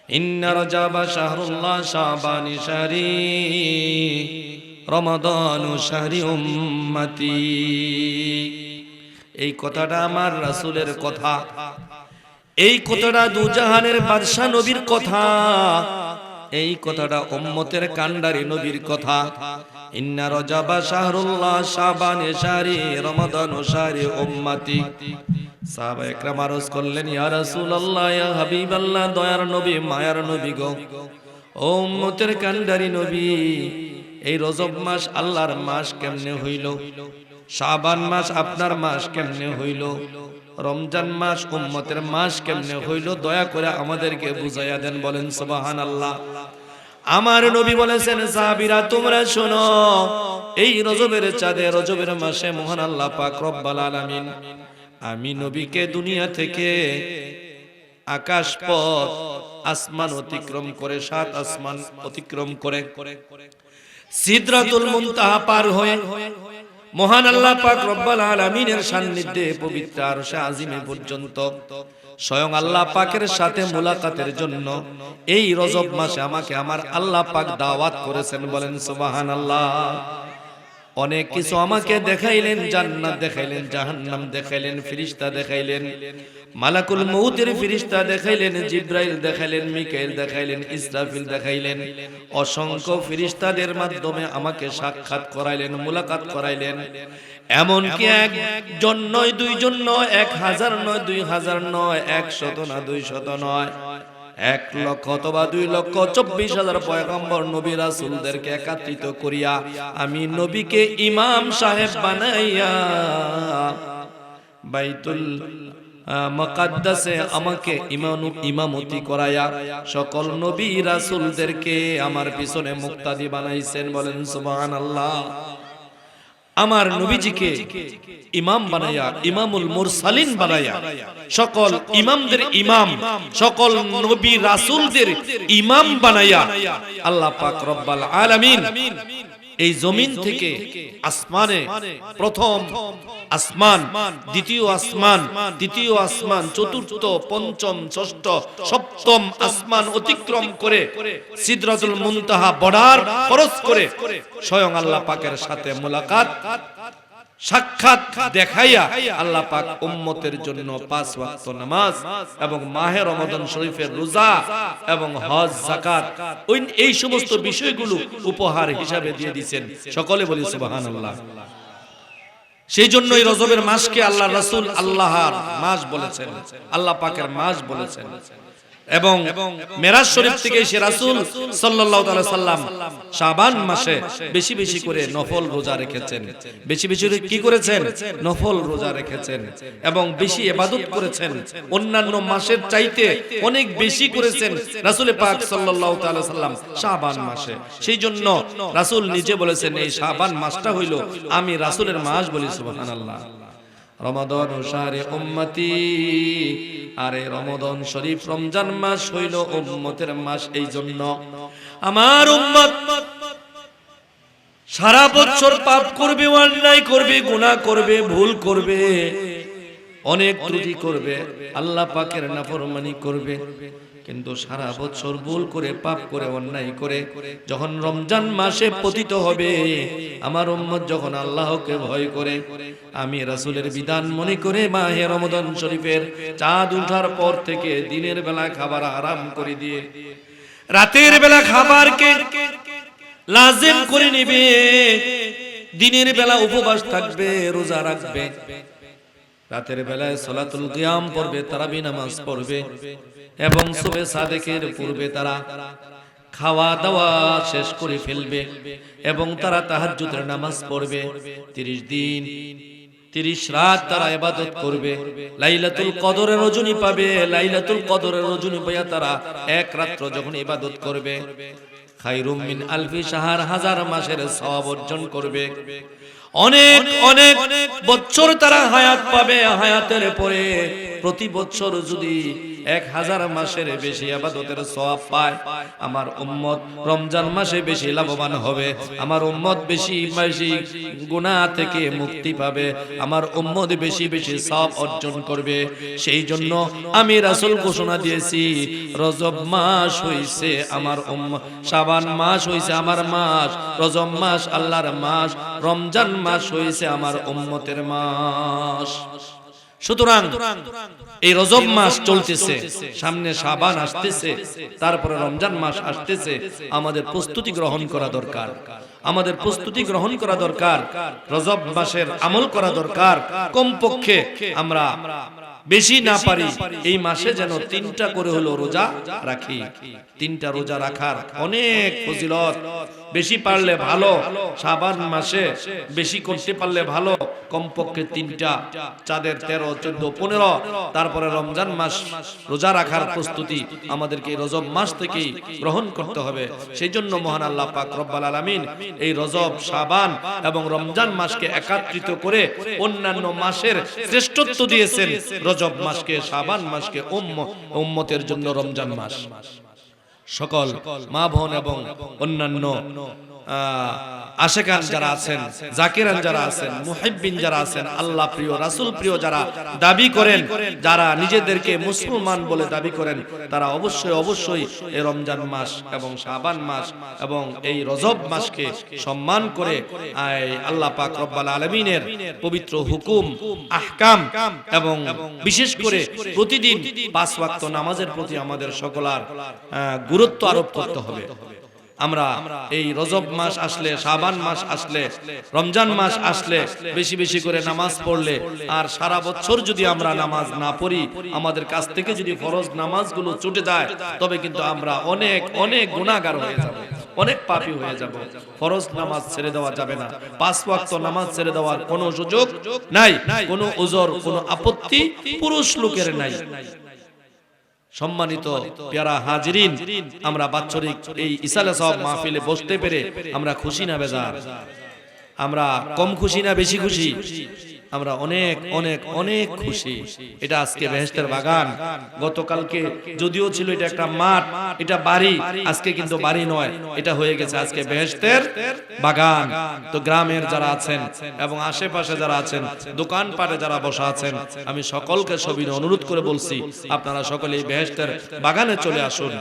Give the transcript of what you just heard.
ইন্না রজবা শাহরুল্লাহ শাবান শাহরি রমাদান শাহরি উম্মতি। এই কথাটা আমার রাসূলের কথা, এই কথাটা দুজাহানের বাদশা নবীর কথা, এই কথাটা উম্মতের কান্ডারি নবীর কথা। ইন্না রজবা শাহরুল্লাহ শাবান শাহরি রমাদান শাহরি উম্মতি। সাহাবায়ে কেরাম আরজ করলেন, ইয়া রাসূলুল্লাহ, ইয়া হাবিবাল্লাহ, দয়ার নবী, মায়ার নবী গো, ও উম্মতের কান্ডারি নবী, এই রজব মাস আল্লাহর মাস কেমনে হইল? শাবান মাস আপনার মাস কেমনে হইল? রমজান মাস উম্মতের মাস কেমনে হইল? দয়া করে আমাদেরকে বুঝাইয়া দেন। বলেন সুবহানাল্লাহ। আমার নবী বলেছেন, সাহাবীরা তোমরা শোনো, এই রজবের চাঁদে, রজবের মাসে মহান আল্লাহ পাক রব্বুল আলামিন আমি নবীকে দুনিয়া থেকে আকাশ পথ আসমান অতিক্রম করে, 7 আসমান অতিক্রম করে সিদরাতুল মুনতাহা পার হয়ে মহান আল্লাহ পাক রব্বুল আলামিনের সান্নিধ্যে পবিত্র আরশে আজিমে পর্যন্ত স্বয়ং আল্লাহ পাকের সাথে মুলাকাতের জন্য এই রজব মাসে আমাকে আমার আল্লাহ পাক দাওয়াত করেছেন। বলেন সুবহানাল্লাহ। অনেক কিছু আমাকে দেখাইলেন, জান্নাত দেখাইলেন, জাহান্নাম দেখাইলেন, ফেরেশতা দেখাইলেন, মালাকুল মউতের ফেরেশতা দেখাইলেন, জিবরাইল দেখাইলেন, মিকাইল দেখাইলেন, ইসরাফিল দেখাইলেন। অসংখ্য ফেরেশতাদের মাধ্যমে আমাকে সাক্ষাৎ করাইলেন, মুলাকাত করাইলেন। এমনকি একজন নয়, দুইজন নয়, 1000 নয়, 2000 নয়, 100 না 200 নয়, 1 লক্ষ অথবা 2 লক্ষ 24,000 পয়গম্বর নবী রাসূলদেরকে একত্রিত করিয়া আমি নবীকে ইমাম সাহেব বানাইয়া বাইতুল মুকাদ্দাসে আমাকে ইমামতি করায়া সকল নবী রাসূলদেরকে আমার পিছনে মুক্তাদি বানাইছেন। বলেন সুবহানাল্লাহ। আমার নবীজিকে ইমাম বানায়া, ইমামুল মুরসালিন বানায়া, সকল ইমামদের ইমাম, সকল নবী রাসূলদের ইমাম বানায়া আল্লাহ পাক রব্বুল আলামিন এই জমিন থেকে আসমানে প্রথম আসমান, দ্বিতীয় আসমান, তৃতীয় আসমান, চতুর্থ, পঞ্চম, ষষ্ঠ, সপ্তম আসমান অতিক্রম করে সিদরাতুল মুনতাহা বর্ডার ক্রস করে স্বয়ং আল্লাহ পাকের সাথে মুলাকাত, সাক্ষাৎ দেখাইয়া আল্লাহ পাক উম্মতের জন্য 5 ওয়াক্ত নামাজ এবং মাহে রমাদান শরীফের রোজা এবং হজ, যাকাত, এই সমস্ত বিষয়গুলো উপহার হিসাবে দিয়ে দিয়েছেন। সকলে বলি সুবহানাল্লাহ। সেই জন্যই রজবের মাসকে আল্লাহ রাসূল আল্লাহর মাস বলেছেন, আল্লাহ পাকের মাস বলেছেন। এবং মেরাজ শরীফ থেকে সে রাসূল সাল্লাল্লাহু আলাইহি সাল্লাম শাবান মাসে বেশি বেশি করে নফল রোজা রেখেছেন, বেশি বেশি কি করেছেন? নফল রোজা রেখেছেন এবং বেশি ইবাদত করেছেন, অন্যান্য মাসের চাইতে অনেক বেশি করেছেন রাসূল পাক সাল্লাল্লাহু আলাইহি সাল্লাম শাবান মাসে। সেই জন্য রাসূল নিজে বলেছেন, এই শাবান মাসটা হইল আমি রাসূলের মাস। বলি সুবহানাল্লাহ। রমাদান শাহরে উম্মতি, আরে রমাদান শরীফ রমজান মাস হইল উম্মতের মাস। এই জন্য আমার উম্মত সারা বছর পাপ করবে, অন্যায় করবে, গুনাহ করবে, ভুল করবে, অনেক ত্রুটি করবে, আল্লাহ পাকের নাফরমানি করবে, কিন্তু সারা বছর ভুল করে, পাপ করে, অন্যায় করে যখন রমজান মাসে পতিত হবে, আমার উম্মত যখন আল্লাহকে ভয় করে, আমি রাসূলের বিধান মনে করে মাহে রমাদান শরীফের চাঁদ ওঠার পর থেকে দিনের বেলা খাবার আরাম করে দিয়ে রাতের বেলা খাবারকে লাজিম করে নেবে, দিনের বেলা উপবাস থাকবে, রোজা রাখবে, রাতের বেলায় সালাতুল কিয়াম পড়বে, তারাবি নামাজ পড়বে এবং সুবহে সাদেকের পূর্বে তারা খাওয়া দাওয়া শেষ করে ফেলবে এবং তারা তাহাজ্জুদের নামাজ পড়বে। 30 দিন 30 রাত তারা ইবাদত করবে, লাইলাতুল কদরের রজনী পাবে, লাইলাতুল কদরের রজনী পাইয়া তারা এক রাত্র যখন ইবাদত করবে, খায়রুম মিন আলফি শাহর, 1000 মাসের সওয়াব অর্জন করবে। অনেক অনেক বছর তারা হায়াত পাবে, হায়াতের পরে প্রতি বছর যদি 1000 মাসের বেশি ইবাদতের সওয়াব পায়। আমার উম্মত রমজান মাসে বেশি লাভবান হবে, আমার উম্মত বেশি বেশি গুনাহ থেকে মুক্তি পাবে, আমার উম্মত বেশি বেশি সওয়াব অর্জন করবে। সেই জন্য আমি রাসূল ঘোষণা দিয়েছি, রজব মাস হইছে আমার উম্মত, শাবান মাস হইছে আমার মাস, রজব মাস আল্লাহর মাস, রমজান মাস হইছে আমার উম্মতের মাস। সুতরাং এই রজব মাস চলতেছে, সামনে শাবান আসতেছে, তারপরে রমজান মাস আসতেছে। আমাদের প্রস্তুতি গ্রহণ করা দরকার, আমাদের প্রস্তুতি গ্রহণ করা দরকার, রজব মাসের আমল করা দরকার। কমপক্ষে আমরা বেশি না পারি এই মাসে যেন 3টা করে হলো রোজা রাখি। 3টা রোজা রাখার অনেক ফজিলত, বেশি পারলে ভালো, শাবান মাসে বেশি করতে পারলে ভালো। কমপক্ষে 3টা, চাঁদের 13, 14, 15, তারপরে রমজান মাস রোজা রাখার প্রস্তুতি আমাদেরকে রজব মাস থেকেই গ্রহণ করতে হবে। সেই জন্য মহান আল্লাহ পাক রব্বুল আলামিন এই রজব, শাবান এবং রমজান মাসকে একত্রিত করে অন্যান্য মাসের শ্রেষ্ঠত্ব দিয়েছেন। রজব মাসকে, শাবান মাসকে উম্মতের জন্য রমজান মাস। সকল মা বোন এবং অন্যান্য আশেকান যারা আছেন, জাকিরান যারা আছেন, মুহিব্বিন যারা আছেন, আল্লাহ প্রিয়, রাসূল প্রিয় যারা দাবি করেন, যারা নিজেদেরকে মুসলমান বলে দাবি করেন, তারা অবশ্যই অবশ্যই এই রমজান মাস এবং শাবান মাস এবং এই রজব মাসকে সম্মান করে আল্লাহ পাক রব্বুল আলামিনের পবিত্র হুকুম, আহকাম এবং বিশেষ করে প্রতিদিন 5 ওয়াক্ত নামাজের প্রতি আমাদের সকলের গুরুত্ব আরোপ করতে হবে। আমরা এই রজব মাস আসলে, শাবান মাস আসলে, রমজান মাস আসলে বেশি বেশি করে নামাজ পড়লে, আর সারা বছর যদি আমরা নামাজ না পড়ি, আমাদের কাছ থেকে যদি ফরজ নামাজগুলো ছুটে যায়, তবে কিন্তু আমরা অনেক অনেক গুনাহগার হয়ে যাব, অনেক পাপী হয়ে যাব। ফরজ নামাজ ছেড়ে দেওয়া যাবে না, 5 ওয়াক্ত নামাজ ছেড়ে দেওয়ার কোনো সুযোগ নাই, কোনো উযর, কোনো আপত্তি পুরুষ লোকের নাই। সম্মানিত প্যারা হাজিরিন, আমরা বাৎসরিক এই ইসালে সওয়াব মাহফিলে বসতে পেরে আমরা খুশি না বেজার? আমরা কম খুশি না বেশি খুশি? আমরা অনেক অনেক অনেক খুশি। এটা আজকে বেহেশতের বাগান। গতকালকে যদিও ছিল এটা একটা মাঠ, এটা বাড়ি, আজকে কিন্তু বাড়ি নয়, এটা হয়ে গেছে আজকে বেহেশতের বাগান। তো গ্রামের যারা আছেন এবং আশেপাশে যারা আছেন, দোকানপাটে যারা বসা আছেন, আমি সকলকে সবিনয় অনুরোধ করে বলছি, আপনারা সকলেই বেহেশতের বাগানে চলে আসুন।